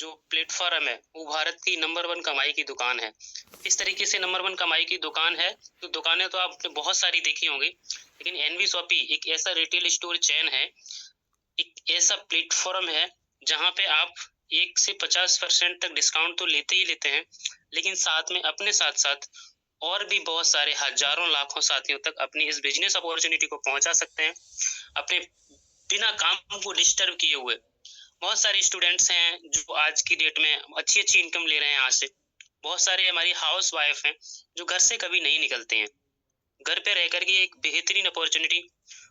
जो प्लेटफॉर्म है वो भारत की नंबर 1 कमाई की दुकान है। इस तरीके से नंबर 1 कमाई की दुकान है, तो दुकानें तो आपने बहुत सारी देखी होंगी, लेकिन एनवी शॉपी एक ऐसा रिटेल स्टोर चेन है, एक ऐसा प्लेटफॉर्म है जहाँ पे आप 1 से 50% तक डिस्काउंट तो लेते ही लेते हैं, लेकिन साथ में अपने साथ-साथ और भी बहुत सारे हज़ारों लाखों साथियों तक अपनी इस बिज़नेस अपॉर्च्युनिटी को पहुँचा सकते हैं, अपने बिना काम को डिस्टर्ब किए हुए। बहुत सारे स्टूडेंट्स हैं जो आज की डेट में अच्छी-अच्छी इनकम ले रहे हैं यहाँ से। बहुत सारे हमारी हाउसवाइफ हैं जो घर से कभी नहीं निकलते हैं। घर पे रह कर के एक बेहतरीन अपॉर्च्युनिटी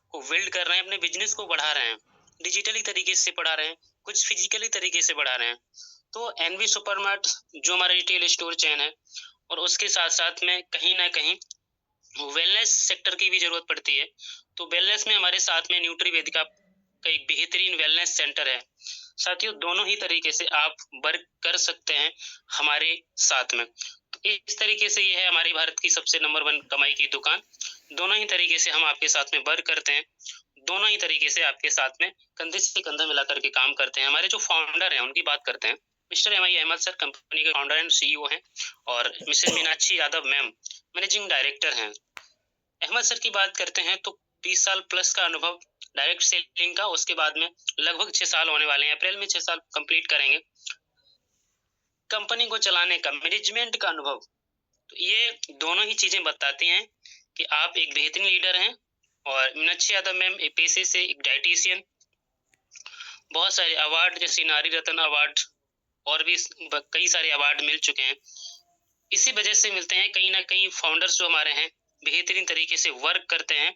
को बिल्ड कर रहे हैं, अपने बिजनेस को बढ़ा रहे हैं, डिजिटली तरीके से बढ़ा रहे हैं, कुछ फिजिकली तरीके से बढ़ा रहे हैं। तो एनवी सुपरमार्ट जो हमारा रिटेल स्टोर चेन है, और उसके साथ-साथ में कहीं न कहीं वेलनेस सेक्टर की भी ज़रूरत पड़ती है। तो वेलनेस में हमारे साथ में न्यूट्री वेदिका का एक बेहतरीन वेलनेस सेंटर है। साथियों, दोनों ही तरीके से आप वर्क कर सकते हैं हमारे साथ में। तो इस तरीके से ये है हमारी भारत की सबसे नंबर 1 कमाई की दुकान। दोनों ही तरीके से हम आपके साथ में वर्क करते हैं। दोनों ही तरीके से आपके साथ में कंधे से कंधा मिला करके काम करते हैं। हमारे जो फाउंडर हैं उनकी बात करते हैं। मिस्टर एम आई अहमद सर कंपनी के फाउंडर एंड सीईओ हैं, और Mrs Meenakshi Yadav ma'am managing director हैं। अहमद सर की बात करते हैं तो 20 साल प्लस का अनुभव डायरेक्ट सेलिंग का, उसके बाद में लगभग 6 साल होने वाले हैं, अप्रैल में 6 साल कंप्लीट करेंगे। कंपनी को चलाने का मैनेजमेंट का अनुभव, तो ये दोनों ही चीजें बताती हैं कि आप एक बेहतरीन लीडर हैं। और मीनाक्षी यादव मैम एक पेशे से एक डाइटिशियन, बहुत सारे अवार्ड जैसे नारी रत्न अवार्ड और भी कई सारे अवार्ड मिल चुके हैं। इसी वजह से मिलते हैं, कहीं ना कहीं फाउंडर्स जो हमारे हैं बेहतरीन तरीके से वर्क करते हैं,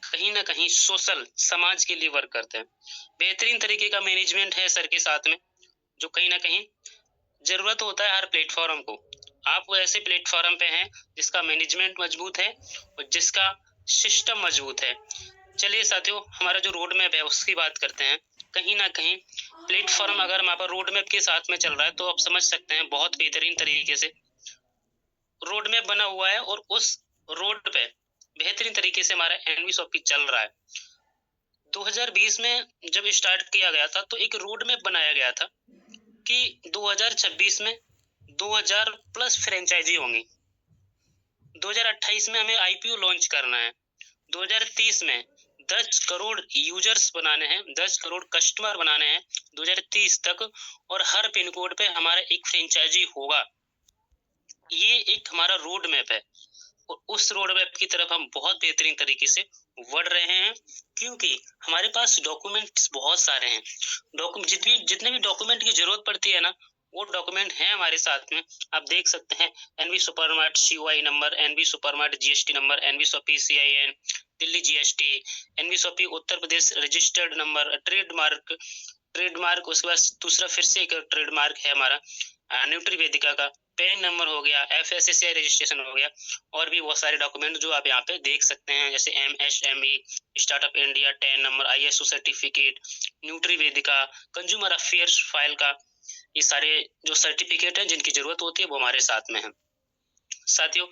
कहीं ना कहीं सोशल समाज के लिए वर्क करते हैं। बेहतरीन तरीके का मैनेजमेंट है सर के साथ में, जो कहीं ना कहीं जरूरत होता है हर प्लेटफॉर्म को। आप वो ऐसे प्लेटफॉर्म पे हैं जिसका मैनेजमेंट मजबूत है और जिसका सिस्टम मजबूत है। चलिए साथियों, हमारा जो रोड मैप है उसकी बात करते हैं। कहीं ना कहीं प्लेटफॉर्म अगर हमारे रोड मैप के साथ में चल रहा है तो आप समझ सकते हैं बहुत बेहतरीन तरीके से रोड मैप बना हुआ है, और उस रोड पे बेहतरीन तरीके से हमारा एनवी शॉपी चल रहा है। 2020 में जब स्टार्ट किया गया था तो एक रोड मैप बनाया गया था कि 2026 में 2000 प्लस फ्रेंचाइजी होंगी, 2028 में हमें आईपीओ लॉन्च करना है, 2030 में 10 करोड़ यूजर्स बनाने हैं, 10 करोड़ कस्टमर बनाने हैं 2030 तक, और हर पिन कोड पे हमारा एक फ्रेंचाइजी होगा। ये एक हमारा रोड मैप है, और उस रोड मैप की तरफ हम बहुत बेहतरीन तरीके से बढ़ रहे हैं, क्योंकि हमारे पास डॉक्यूमेंट्स बहुत सारे हैं। जितने भी डॉक्यूमेंट की जरूरत पड़ती है ना, वो डॉक्यूमेंट है हमारे साथ में। आप देख सकते हैं NV Supermart COI number, NV Supermart GST number, NV Shoppy CIN Delhi GST, NV Shoppy Uttar Pradesh registered number, trademark, उसके बाद दूसरा फिर से एक ट्रेडमार्क है हमारा न्यूट्री वेदिका का, पैन नंबर हो गया, एफएसएसआई रजिस्ट्रेशन हो गया, और भी बहुत सारे डॉक्यूमेंट जो आप यहाँ पे देख सकते हैं, जैसे MSME, startup India, TAN number, ISO certificate, Nutri Vedika, consumer affairs file का, ये सारे जो सर्टिफिकेट हैं जिनकी जरूरत होती है वो हमारे साथ में है। साथियों,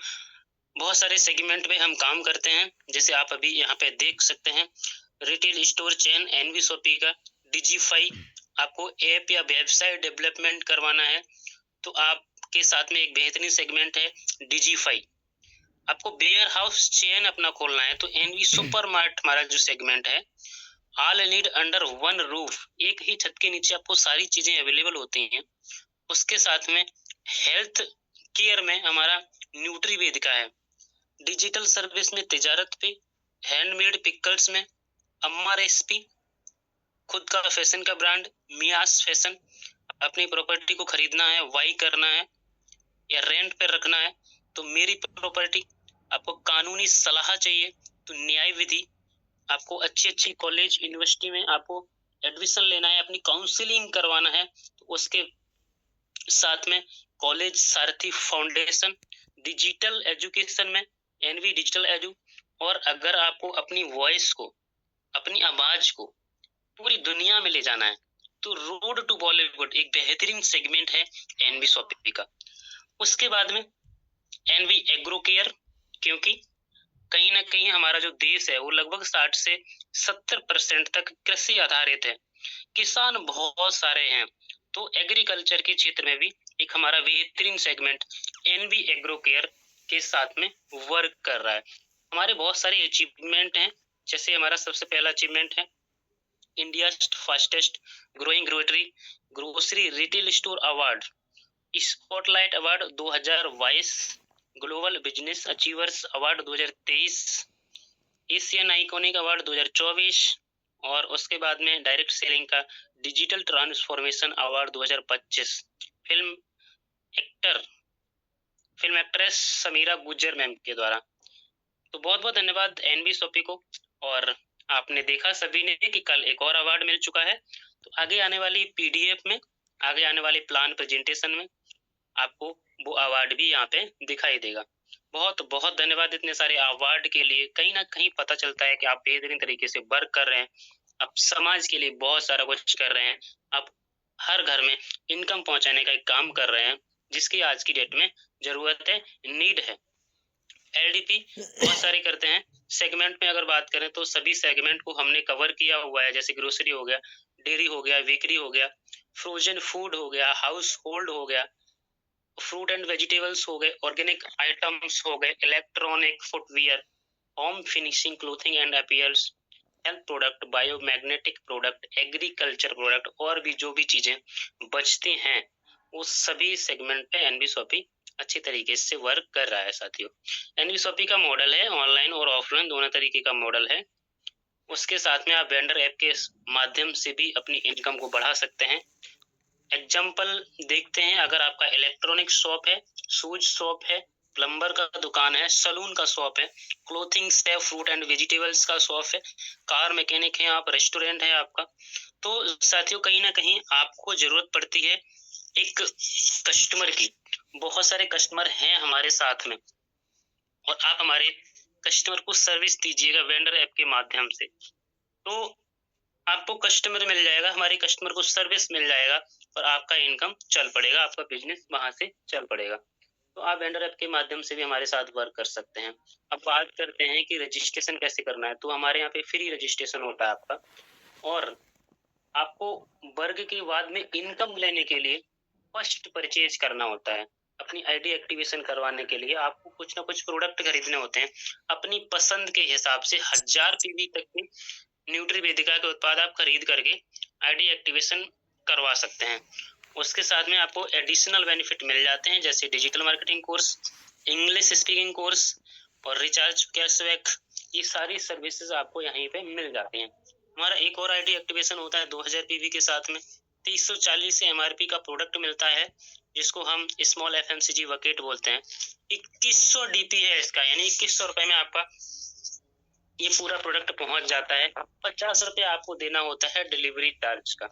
बहुत सारे सेगमेंट में हम काम करते हैं, जैसे आप अभी यहाँ पे देख सकते हैं रिटेल स्टोर चेन एनवी शॉपी का डिजीफाई। आपको ऐप या वेबसाइट डेवलपमेंट करवाना है तो आपके साथ में एक बेहतरीन सेगमेंट है डिजीफाई। आपको वेयर हाउस चेन अपना खोलना है तो एनवी सुपरमार्ट हमारा जो सेगमेंट है, all need under one roof, एक ही छत के नीचे आपको सारी चीजें अवेलेबल होती हैं। उसके साथ में हेल्थ केयर में हमारा न्यूट्री वेदिका है, डिजिटल सर्विस में तिजारत पे, हैंडमेड पिकल्स में अम्मा रेसिपी, खुद का फैशन का ब्रांड मियास फैशन, अपनी प्रॉपर्टी को खरीदना है, वाई करना है या रेंट पे रखना है तो मेरी प्रॉपर्टी, आपको कानूनी सलाह चाहिए तो न्याय विधि, आपको अच्छी अच्छी कॉलेज यूनिवर्सिटी में आपको एडमिशन लेना है, अपनी काउंसलिंग करवाना है तो उसके साथ में कॉलेज सारथी फाउंडेशन, डिजिटल एजुकेशन में एनवी डिजिटल एजू, और अगर आपको अपनी वॉइस को, अपनी आवाज को पूरी दुनिया में ले जाना है तो रोड टू बॉलीवुड एक बेहतरीन सेगमेंट है एनवी शॉपी का। उसके बाद में एनवी एग्रो केयर, क्योंकि कहीं ना कहीं हमारा जो देश है वो लगभग 60 से 70% तक कृषि आधारित है, किसान बहुत सारे हैं, तो एग्रीकल्चर के क्षेत्र में भी एक हमारा बेहतरीन सेगमेंट एनवी एग्रो केयर के साथ में वर्क कर रहा है। हमारे बहुत सारे अचीवमेंट हैं, जैसे हमारा सबसे पहला अचीवमेंट है India fastest growing grocery retail store award, spotlight award 2022, global business achievers award 2023, Asian iconic award 2024 और उसके बाद में डायरेक्ट सेलिंग का digital transformation award 2025। Film actress Samira Gujjar ma'am के द्वारा। तो बहुत बहुत धन्यवाद एनवी सोपी को। और आपने देखा सभी ने कि कल एक और अवार्ड मिल चुका है। तो आगे आने वाली पीडीएफ में, आगे आने वाले प्लान प्रेजेंटेशन में आपको वो अवार्ड भी यहाँ पे दिखाई देगा। बहुत बहुत धन्यवाद इतने सारे अवार्ड के लिए। कहीं ना कहीं पता चलता है कि आप बेहतरीन तरीके से वर्क कर रहे हैं, आप समाज के लिए बहुत सारा कुछ कर रहे हैं, आप हर घर में इनकम पहुंचाने का एक काम कर रहे हैं जिसकी आज की डेट में जरूरत है, नीड है। एलडीपी बहुत सारे करते हैं। सेगमेंट में अगर बात करें तो सभी सेगमेंट को हमने कवर किया हुआ है, जैसे ग्रोसरी हो गया, डेयरी हो गया, बेकरी हो गया, फ्रोजन फूड हो गया, हाउस होल्ड हो गया, फ्रूट एंड वेजिटेबल्स हो गए, ऑर्गेनिक आइटम्स हो गए, electronic, footwear, home finishing, clothing and appears, health product, biomagnetic product, agriculture product और भी जो भी चीजें बचती हैं वो सभी सेगमेंट पे एनवी शॉपी अच्छी तरीके से वर्क कर रहा है। साथियों, एनवी शॉपी का मॉडल है ऑनलाइन और ऑफलाइन दोनों तरीके का मॉडल है। उसके साथ में आप वेंडर ऐप के माध्यम से भी अपनी इनकम को बढ़ा सकते हैं। एग्जाम्पल देखते हैं, अगर आपका इलेक्ट्रॉनिक शॉप है, शूज शॉप है, प्लम्बर का दुकान है, सलून का शॉप है, क्लोथिंग है, फ्रूट एंड वेजिटेबल्स का शॉप है, कार मैकेनिक है आप, रेस्टोरेंट है आपका, तो साथियों कहीं ना कहीं आपको जरूरत पड़ती है एक कस्टमर की। बहुत सारे कस्टमर हैं हमारे साथ में और आप हमारे कस्टमर को सर्विस दीजिएगा वेंडर ऐप के माध्यम से, तो आपको कस्टमर मिल जाएगा, हमारे कस्टमर को सर्विस मिल जाएगा और आपका इनकम चल पड़ेगा, आपका बिजनेस वहां से चल पड़ेगा। तो आप वेंडर ऐप के माध्यम से भी हमारे साथ वर्क कर सकते हैं। अब बात करते हैं कि रजिस्ट्रेशन कैसे करना है। तो हमारे यहाँ पे फ्री रजिस्ट्रेशन होता है आपका, और आपको वर्ग के बाद में इनकम लेने के लिए फर्स्ट परचेज करना होता है। अपनी आईडी एक्टिवेशन करवाने के लिए आपको कुछ ना कुछ प्रोडक्ट खरीदने होते हैं अपनी पसंद के हिसाब से। 1000 पीवी तक के न्यूट्रीवेदिका के उत्पाद आप खरीद करके आईडी एक्टिवेशन करवा सकते हैं। उसके साथ में आपको एडिशनल बेनिफिट मिल जाते हैं, जैसे digital marketing course, English speaking course और रिचार्ज कैशबैक। ये सारी सर्विसेज आपको यहीं पे मिल जाती हैं। हमारा एक और आईडी एक्टिवेशन होता है 2000 पीवी के साथ में 340 से एमआरपी का प्रोडक्ट मिलता है, जिसको हम स्मॉल एफएमसीजी बकेट बोलते हैं। 2100 डीपी है इसका, यानी 2100 रुपए में आपका ये पूरा प्रोडक्ट पहुंच जाता है। 50 रुपए आपको देना होता है डिलीवरी चार्ज का,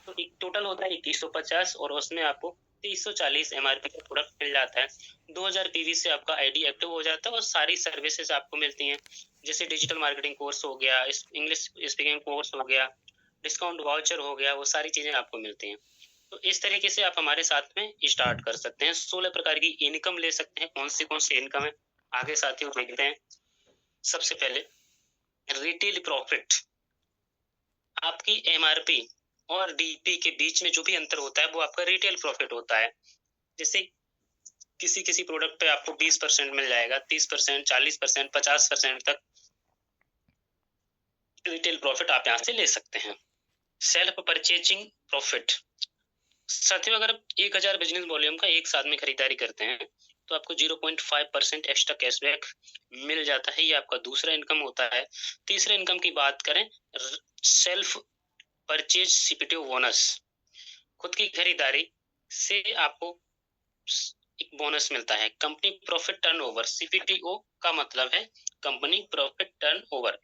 तो एक टोटल होता है 2150 और उसमें आपको 340 एमआरपी का प्रोडक्ट मिल जाता है। 2000 पीवी से आपका आईडी एक्टिव हो जाता है और सारी सर्विसेज आपको मिलती हैं, जैसे डिजिटल मार्केटिंग कोर्स हो गया, इंग्लिश स्पीकिंग कोर्स हो गया, डिस्काउंट वाउचर हो गया, वो सारी चीजें आपको मिलती हैं। तो इस तरीके से आप हमारे साथ में स्टार्ट कर सकते हैं। 16 प्रकार की इनकम ले सकते हैं। कौन सी इनकम है आगे साथियों देखते हैं। सबसे पहले रिटेल प्रॉफिट, आपकी एमआरपी और डीपी के बीच में जो भी अंतर होता है वो आपका रिटेल प्रॉफिट होता है। जैसे किसी किसी प्रोडक्ट पे आपको 20% मिल जाएगा, 30%, 40%, 50% तक रिटेल प्रॉफिट आप यहाँ से ले सकते हैं। सेल्फ परचेजिंग प्रॉफिट, साथियों अगर 1000 बिजनेस वॉल्यूम का एक साथ में खरीदारी करते हैं तो आपको 0.5% एक्स्ट्रा कैशबैक मिल जाता है। ये आपका दूसरा इनकम होता है। तीसरे इनकम की बात करें, सेल्फ परचेज सीपीटीओ बोनस, खुद की खरीदारी से आपको एक बोनस मिलता है। कंपनी प्रॉफिट टर्नओवर, सीपीटीओ का मतलब है कंपनी प्रॉफिट टर्नओवर।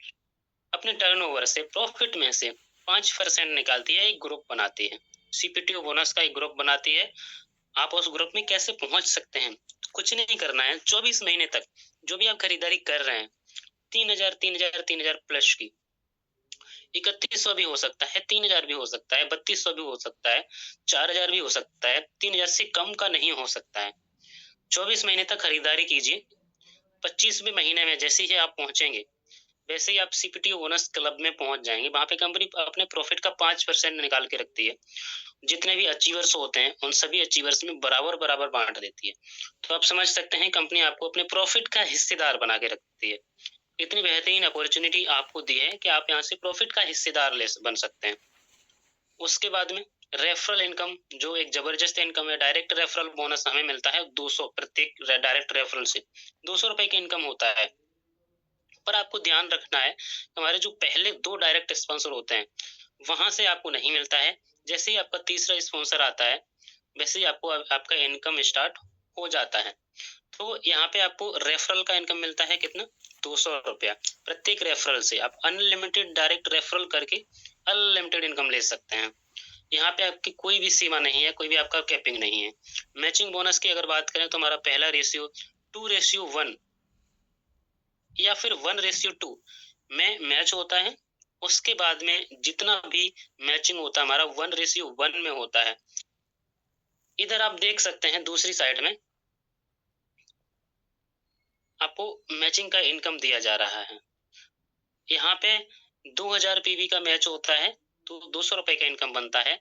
अपने टर्नओवर से, प्रॉफिट में से 5% निकालती है, एक ग्रुप बनाती है, सीपीटीओ बोनस का एक ग्रुप बनाती है। आप उस ग्रुप में कैसे पहुंच सकते हैं? कुछ नहीं करना है, 24 महीने तक जो भी आप खरीदारी कर रहे हैं, 3000 प्लस की, 3100 भी हो सकता है, 3000 भी हो सकता है, 3200 भी हो सकता है, 4000 भी हो सकता है, 3000 से कम का नहीं हो सकता है। 24 महीने तक खरीदारी कीजिए। 25वें महीने में जैसे ही आप पहुंचेंगे, वैसे ही आप सीपीटी बोनस क्लब में पहुंच जाएंगे। वहां पे कंपनी अपने प्रॉफिट का 5% निकाल के रखती है। जितने भी अचीवर्स होते हैं उन सभी अचीवर्स में बराबर बराबर बांट देती है। तो आप समझ सकते हैं कंपनी आपको अपने प्रॉफिट का हिस्सेदार बना के रखती है। इतनी बेहतरीन अपॉर्चुनिटी आपको दी है कि आप यहाँ से प्रॉफिट का हिस्सेदार बन सकते हैं। उसके बाद में रेफरल इनकम, जो एक जबरदस्त इनकम है। डायरेक्ट रेफरल बोनस हमें मिलता है 200 प्रत्येक डायरेक्ट रेफरल से 200 रुपए का इनकम होता है। पर आपको ध्यान रखना है हमारे जो पहले 2 डायरेक्ट स्पॉन्सर होते हैं वहां से आपको नहीं मिलता है। जैसे ही आपका तीसरा स्पॉन्सर आता है वैसे ही आपको आपका इनकम स्टार्ट हो जाता है। तो यहाँ पे आपको रेफरल का इनकम मिलता है कितना, 200 रुपया प्रत्येक रेफरल से। आप अनलिमिटेड डायरेक्ट रेफरल करके अनलिमिटेड इनकम ले सकते हैं। यहाँ पे आपकी कोई भी सीमा नहीं है, कोई भी आपका कैपिंग नहीं है। मैचिंग बोनस की अगर बात करें तो हमारा पहला रेशियो 2:1 या फिर 1:2 में मैच होता है। उसके बाद में जितना भी मैचिंग होता है हमारा 1:1 में होता है। इधर आप देख सकते हैं दूसरी साइड में आपको मैचिंग का इनकम दिया जा रहा है। यहाँ पे 2000 पीवी का मैच होता है तो 200 रुपए का इनकम बनता है।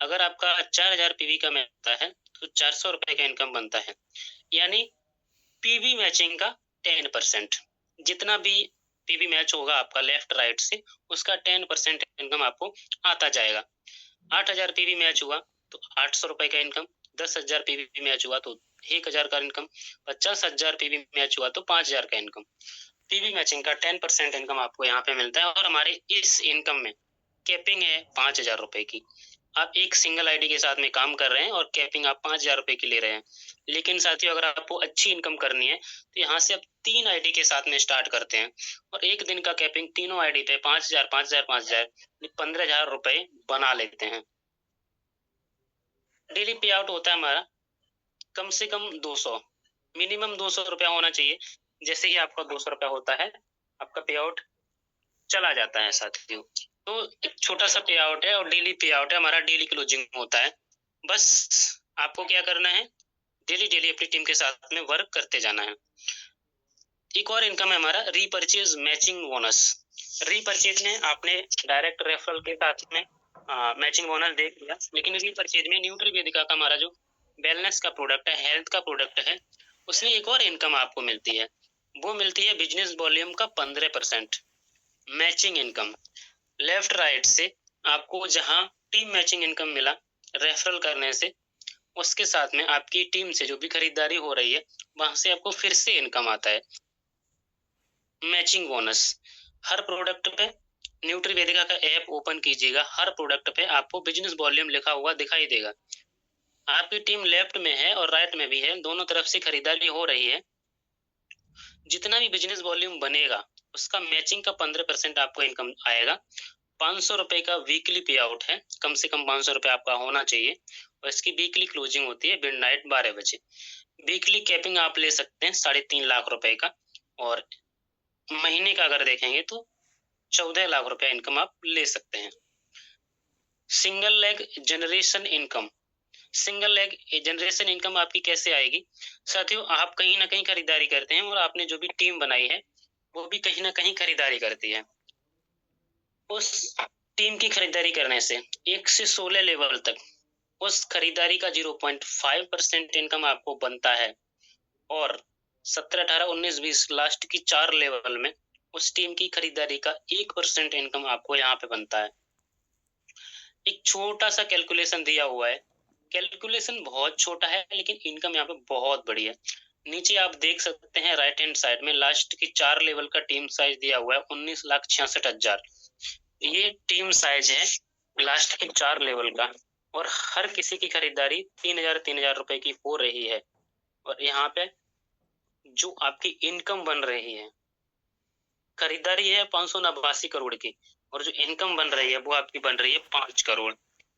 अगर आपका 4000 पीवी का मैच होता है तो 400 रुपए का इनकम बनता है। यानी पीवी मैचिंग का 10%, जितना भी पीवी मैच होगा आपका लेफ्ट राइट से उसका 10% इनकम आपको आता जाएगा। 8000 पीवी मैच हुआ तो 800 रुपए का इनकम, 10,000 पीवी मैच हुआ तो 1000 का इनकम, 50,000 पीवी मैच हुआ तो 5000 का इनकम। पीवी मैचिंग का 10% इनकम आपको यहाँ पे मिलता है। और हमारे इस इनकम में कैपिंग है 5000 रुपए की। आप एक सिंगल आईडी के साथ में काम कर रहे हैं और कैपिंग आप 5000 रुपए की ले रहे हैं। लेकिन साथियों अगर आपको अच्छी इनकम करनी है तो यहाँ से आप 3 आईडी के साथ में स्टार्ट करते हैं और एक दिन का कैपिंग तीनों आईडी पे 5000 5000 5000 15,000 रुपए बना लेते हैं। डेली पे आउट होता है हमारा कम से कम 200, मिनिमम 200 रुपया होना चाहिए। जैसे ही आपका 200 रुपया होता है आपका पे आउट चला जाता है साथियों। तो एक छोटा सा पे आउट है और डेली पे आउट है, हमारा डेली क्लोजिंग होता है। बस आपको क्या करना है, डेली डेली अपनी टीम के साथ में वर्क करते जाना है। एक और इनकम है हमारा रीपरचेज मैचिंग बोनस। रीपरचेज में आपने डायरेक्ट रेफरल के साथ में मैचिंग बोनस देख लिया, लेकिन रीपरचेज में न्यूट्रीवेदिका का हमारा जो वेलनेस का प्रोडक्ट है, हेल्थ का प्रोडक्ट है, उसमें एक और इनकम आपको मिलती है। वो मिलती है बिजनेस वॉल्यूम का 15% मैचिंग इनकम। लेफ्ट राइट से आपको जहां टीम मैचिंग इनकम मिला रेफरल करने से, उसके साथ में आपकी टीम से जो भी खरीदारी हो रही है वहां से आपको फिर से इनकम आता है मैचिंग बोनस। हर प्रोडक्ट पे न्यूट्रीवेदिका का ऐप ओपन कीजिएगा, हर प्रोडक्ट पे आपको बिजनेस वॉल्यूम लिखा हुआ दिखाई देगा। आपकी टीम लेफ्ट में है और राइट में भी है, दोनों तरफ से खरीदारी हो रही है। जितना भी बिजनेस वॉल्यूम बनेगा उसका मैचिंग का 15% आपको इनकम आएगा। 500 रुपए का वीकली पे आउट है, कम से कम 500 रुपए आपका होना चाहिए। और इसकी वीकली क्लोजिंग होती है मिडनाइट 12 बजे। वीकली कैपिंग आप ले सकते हैं 3.5 लाख रुपए का, और महीने का अगर देखेंगे तो 14 लाख रुपया इनकम आप ले सकते हैं। Single leg generation income. Single leg generation income आपकी कैसे आएगी साथियों, आप कहीं ना कहीं खरीदारी करते हैं और आपने जो भी टीम बनाई है वो भी कहीं ना कहीं खरीदारी करती है। उस टीम की खरीदारी करने से 1 से 16 लेवल तक उस खरीदारी का 0.5% इनकम आपको बनता है। और 17 18 19 20 लास्ट की 4 लेवल में उस टीम की खरीदारी का 1% इनकम आपको यहाँ पे बनता है। एक छोटा सा कैलकुलेशन दिया हुआ है, कैलकुलेशन बहुत छोटा है लेकिन इनकम यहाँ पे बहुत बड़ी है। नीचे आप देख सकते हैं राइट हैंड साइड में लास्ट की 4 लेवल का टीम साइज दिया हुआ है 19,66,000। ये टीम साइज है लास्ट के 4 लेवल का, और हर किसी की खरीदारी 3,000 रुपए की हो रही है। और यहाँ पे जो आपकी इनकम बन रही है, खरीदारी है 589 करोड़ की, और जो इनकम बन रही है वो आपकी बन रही है 5 करोड़।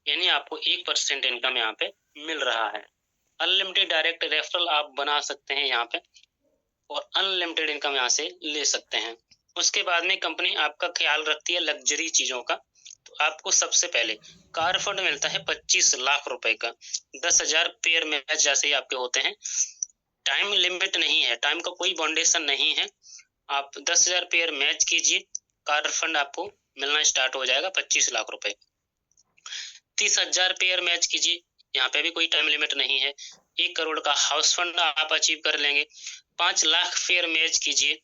यानी आपको 1% इनकम यहाँ पे मिल रहा है। अनलिमिटेड डायरेक्ट रेफरल आप बना सकते हैं यहाँ पे, और अनलिमिटेड इनकम यहाँ से ले सकते हैं। उसके बाद में कंपनी आपका ख्याल रखती है लग्जरी चीजों का। तो आपको सबसे पहले कार फंड मिलता है 25 लाख रुपए का, 10,000 पेयर मैच जैसे ही आपके होते हैं। टाइम लिमिट नहीं है, टाइम का कोई बाउंडेशन नहीं है। आप 10,000 पेयर मैच कीजिए, कार फंड आपको मिलना स्टार्ट हो जाएगा 25 लाख रुपए। 30,000 पेयर मैच कीजिए, यहाँ पे भी कोई टाइम लिमिट नहीं है, 1 करोड़ का हाउस फंड आप अचीव कर लेंगे। 5 लाख पेयर मैच कीजिए,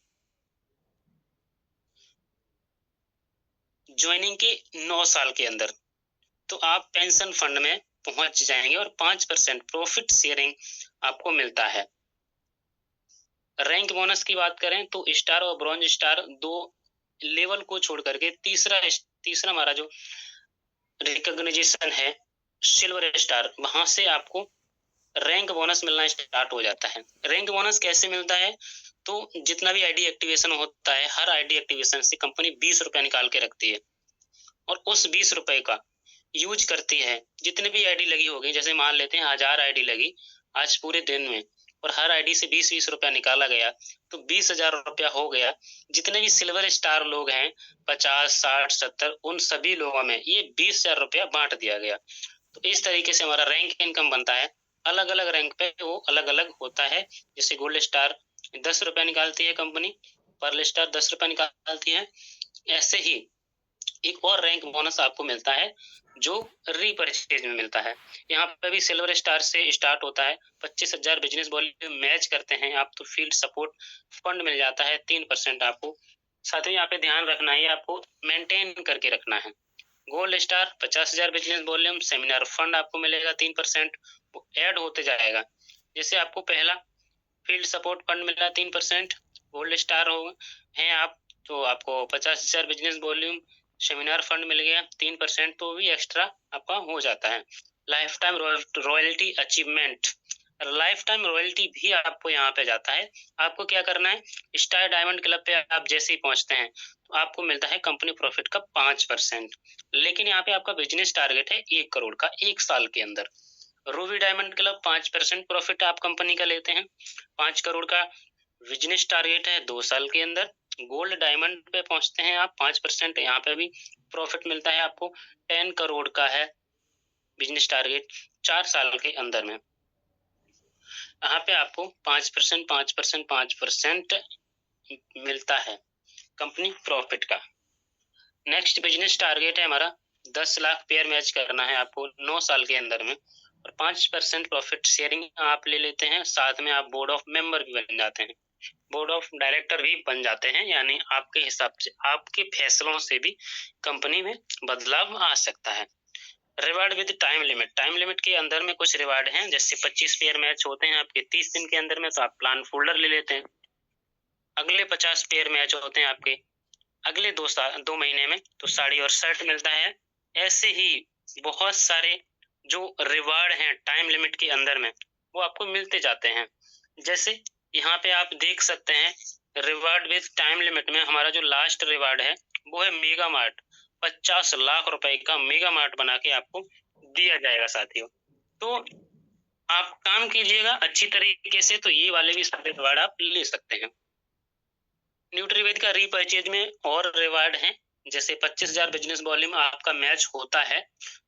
ज्वाइनिंग के 9 साल के अंदर, तो आप पेंशन फंड में पहुंच जाएंगे और 5% प्रॉफिट शेयरिंग आपको मिलता है। रैंक बोनस की बात करें तो स्टार और ब्रॉन्ज स्टार 2 लेवल को छोड़ करके तीसरा हमारा जो रिकॉग्निशन है सिल्वर स्टार, वहां से आपको रैंक बोनस मिलना स्टार्ट हो जाता है। रैंक बोनस कैसे मिलता है? तो जितना भी आईडी एक्टिवेशन होता है, हर आईडी एक्टिवेशन से कंपनी 20 रुपया निकाल के रखती है और उस 20 रुपए का यूज करती है। जितने भी आईडी लगी होगी, जैसे मान लेते हैं 1000 आईडी लगी आज पूरे दिन में और हर आईडी से 20-20 रुपया निकाला गया, तो 20,000 रुपया हो गया। जितने भी सिल्वर स्टार लोग हैं 50, 60, 70, उन सभी लोगों में ये 20,000 रुपया बांट दिया गया। तो इस तरीके से हमारा रैंक इनकम बनता है। अलग अलग रैंक पे वो अलग अलग होता है। जैसे गोल्ड स्टार 10 रुपया निकालती है कंपनी, पर्ल स्टार 10 रुपया निकालती है। ऐसे ही एक और रैंक बोनस आपको मिलता है जो रीपरचेज में मिलता है। यहाँ पे भी सिल्वर स्टार से स्टार्ट होता है। 25,000 बिजनेस वॉल्यूम मैच करते हैं आप तो फील्ड सपोर्ट फंड मिल जाता है 3% आपको। साथ ही यहाँ पे ध्यान रखना है, आपको मेंटेन करके रखना है। Gold star 50,000 business volume seminar fund आपको मिलेगा 3%, वो ऐड होते जाएगा। जैसे आपको पहला फील्ड सपोर्ट फंड मिला 3%, गोल्ड स्टार हो हैं आप तो आपको 50,000 बिजनेस वॉल्यूम सेमिनार फंड मिल गया 3%, तो भी एक्स्ट्रा आपका हो जाता है। Life time royalty achievement, life time royalty भी आपको यहाँ पे जाता है। आपको क्या करना है, स्टार डायमंड क्लब पे आप जैसे ही पहुंचते हैं तो आपको मिलता है कंपनी प्रॉफिट का 5%। लेकिन यहाँ पे आपका बिजनेस टारगेट है 1 करोड़ का 1 साल के अंदर। रूबी डायमंड क्लब 5% प्रॉफिट आप कंपनी का लेते हैं, 5 करोड़ का बिजनेस टारगेट है 2 साल के अंदर। गोल्ड डायमंड पे पहुंचते हैं आप 5%, यहाँ पे भी प्रॉफिट मिलता है आपको 10 करोड़ का है बिजनेस टारगेट 4 साल के अंदर में। यहाँ पे आपको 5% 5% 5% मिलता है कंपनी प्रॉफिट का। नेक्स्ट बिजनेस टारगेट है हमारा 10 लाख पेयर मैच करना है आपको 9 साल के अंदर में और 5% प्रॉफिट शेयरिंग आप ले लेते हैं। साथ में आप बोर्ड ऑफ मेंबर भी बन जाते हैं, बोर्ड ऑफ डायरेक्टर भी बन जाते हैं। यानी आपके हिसाब से आपके फैसलों से भी कंपनी में बदलाव आ सकता है। Reward with time limit, time limit के अंदर में कुछ रिवार्ड हैं। जैसे 25 पेयर मैच होते हैं आपके 30 दिन के अंदर में, तो आप प्लान फोल्डर ले लेते हैं। अगले 50 पेयर मैच होते हैं आपके अगले 2 महीने में, तो साड़ी और शर्ट मिलता है। ऐसे ही बहुत सारे जो रिवार्ड हैं टाइम लिमिट के अंदर में वो आपको मिलते जाते हैं। जैसे यहाँ पे आप देख सकते हैं रिवार्ड विद टाइम लिमिट में हमारा जो लास्ट रिवार्ड है वो है मेगा मार्ट। 50 लाख रुपए का मेगा मार्ट बना के आपको दिया जाएगा साथियों। तो आप काम कीजिएगा अच्छी तरीके से, तो ये वाले भी सारे रिवार्ड आप ले सकते हैं। न्यूट्रीवेद का रीपरचेज में और रिवार्ड है। जैसे 25,000 बिजनेस वॉल्यूम आपका मैच होता है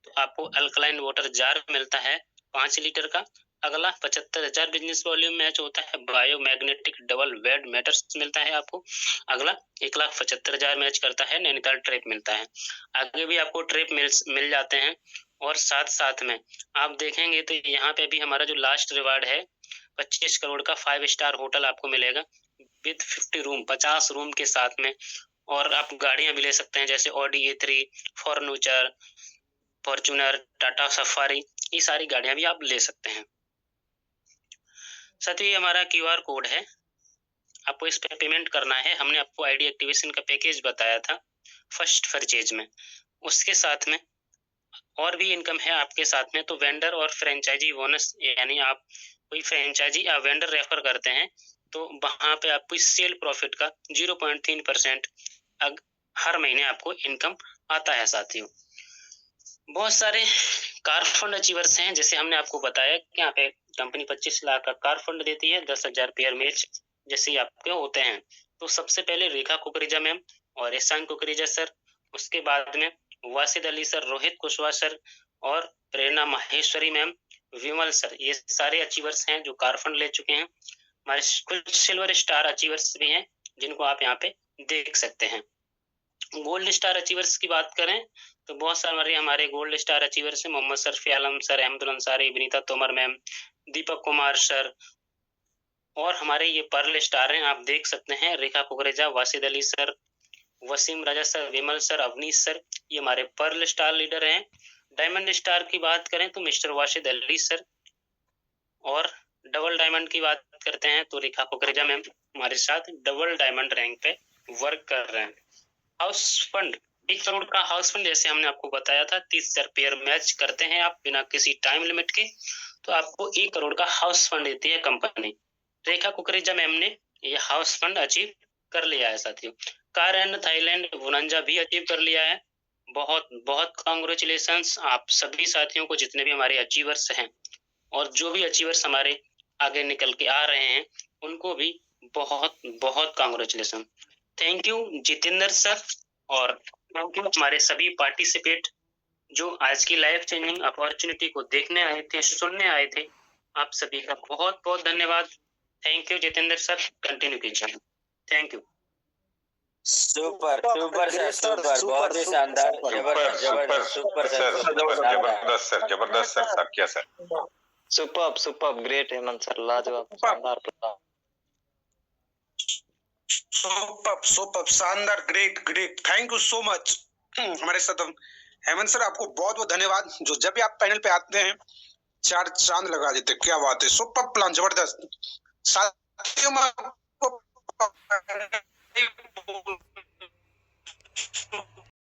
तो आपको अल्कलाइन वाटर जार मिलता है 5 लीटर का। अगला 75,000 बिजनेस वॉल्यूम मैच होता है बायोमैग्नेटिक डबल वेड मेटर्स मिलता है आपको। अगला 1,75,000 मैच करता है नैनीताल ट्रिप मिलता है। आगे भी आपको ट्रिप मिल जाते हैं। और साथ साथ में आप देखेंगे तो यहाँ पे भी हमारा जो लास्ट रिवार्ड है 25 करोड़ का 5 स्टार होटल आपको मिलेगा विद 50 रूम, 50 रूम के साथ में। और आप गाड़ियां भी ले सकते हैं जैसे Audi A3, Fortuner, Tata safari, ये सारी गाड़ियां भी आप ले सकते हैं। साथ ही हमारा QR कोड है, आपको इस पे पेमेंट करना है। हमने आपको आईडी एक्टिवेशन का पैकेज बताया था फर्स्ट परचेज में, उसके साथ में और भी इनकम है आपके साथ में। तो वेंडर और फ्रेंचाइजी बोनस, यानी आप कोई फ्रेंचाइजी या वेंडर रेफर करते हैं तो वहां पे आपको सेल प्रॉफिट का 0.3% हर महीने आपको इनकम आता है साथियों। बहुत सारे कार फंड अचीवर्स हैं, जैसे हमने आपको बताया कि यहाँ पे कंपनी 25 लाख का कार फंड देती है 10,000 पेयर मैच जैसे आपके होते हैं। तो सबसे पहले रेखा कुकरेजा मैम और एहसान कुकरेजा सर, उसके बाद में वासिद अली सर, रोहित कुशवाहा सर और प्रेरणा माहेश्वरी मैम, विमल सर, ये सारे अचीवर्स हैं जो कार फंड ले चुके हैं। हमारे कुछ सिल्वर स्टार अचीवर्स भी हैं जिनको आप यहाँ पे देख सकते हैं। गोल्ड स्टार अचीवर्स की बात करें तो बहुत सारे हमारे गोल्ड स्टार अचीवर्स हैं। मोहम्मद शरफी आलम sir, Ahmadul Ansari, Vinita Tomar ma'am, Deepak Kumar sir, और हमारे ये पर्ल स्टार हैं, आप देख सकते हैं, रेखा कुकरेजा, वासिद अली सर, वसीम राजा सर, विमल सर, अवनीश सर, ये हमारे पर्ल स्टार लीडर हैं। डायमंड स्टार की बात करें तो मिस्टर वाशिद अली सर, और डबल डायमंड की बात करते हैं तो रेखा कुकरेजा मैम हमारे साथ डबल डायमंड रैंक पे वर्क कर रहे हैं। हाउस फंड 1 करोड़ का हाउस फंड, जैसे हमने आपको बताया था, 30,000 पेयर मैच करते हैं आप बिना किसी टाइम लिमिट के, तो आपको 1 करोड़ का हाउस फंड देती है कंपनी। रेखा कुकरेजा मैम ने ये हाउस फंड अचीव कर लिया है साथियों। कार एंड थाईलैंड वुनंजा भी अचीव कर लिया है। बहुत बहुत कांग्रेचुलेशंस आप सभी साथियों को, जितने भी हमारे अचीवर्स हैं, और जो भी अचीवर्स हमारे आगे निकल के आ रहे हैं उनको भी बहुत बहुत congratulation. Thank you Jitendra sir, और थैंक यू हमारे सभी पार्टिसिपेट जो आज की लाइफ चेंजिंग अपॉर्चुनिटी को देखने आए थे, सुनने आए थे। आप सभी का बहुत बहुत धन्यवाद। Thank you Jitendra sir, continue कीजिए। Thank you. Super super sir, super, बहुत ही शानदार, जबरदस्त जबरदस्त, सुपर सर, जबरदस्त सर, जबरदस्त सर, साकिया sir, super super, great Hemant sir, लाजवाब, शानदार प्रताप, सुपर शानदार, great great, thank you so much. हमारे साथ हेमंत सर, आपको बहुत बहुत धन्यवाद। जो जब भी आप पैनल पे आते हैं 4 चांद लगा देते, क्या बात है, सुपर प्लान, जबरदस्त। साथियों में आपको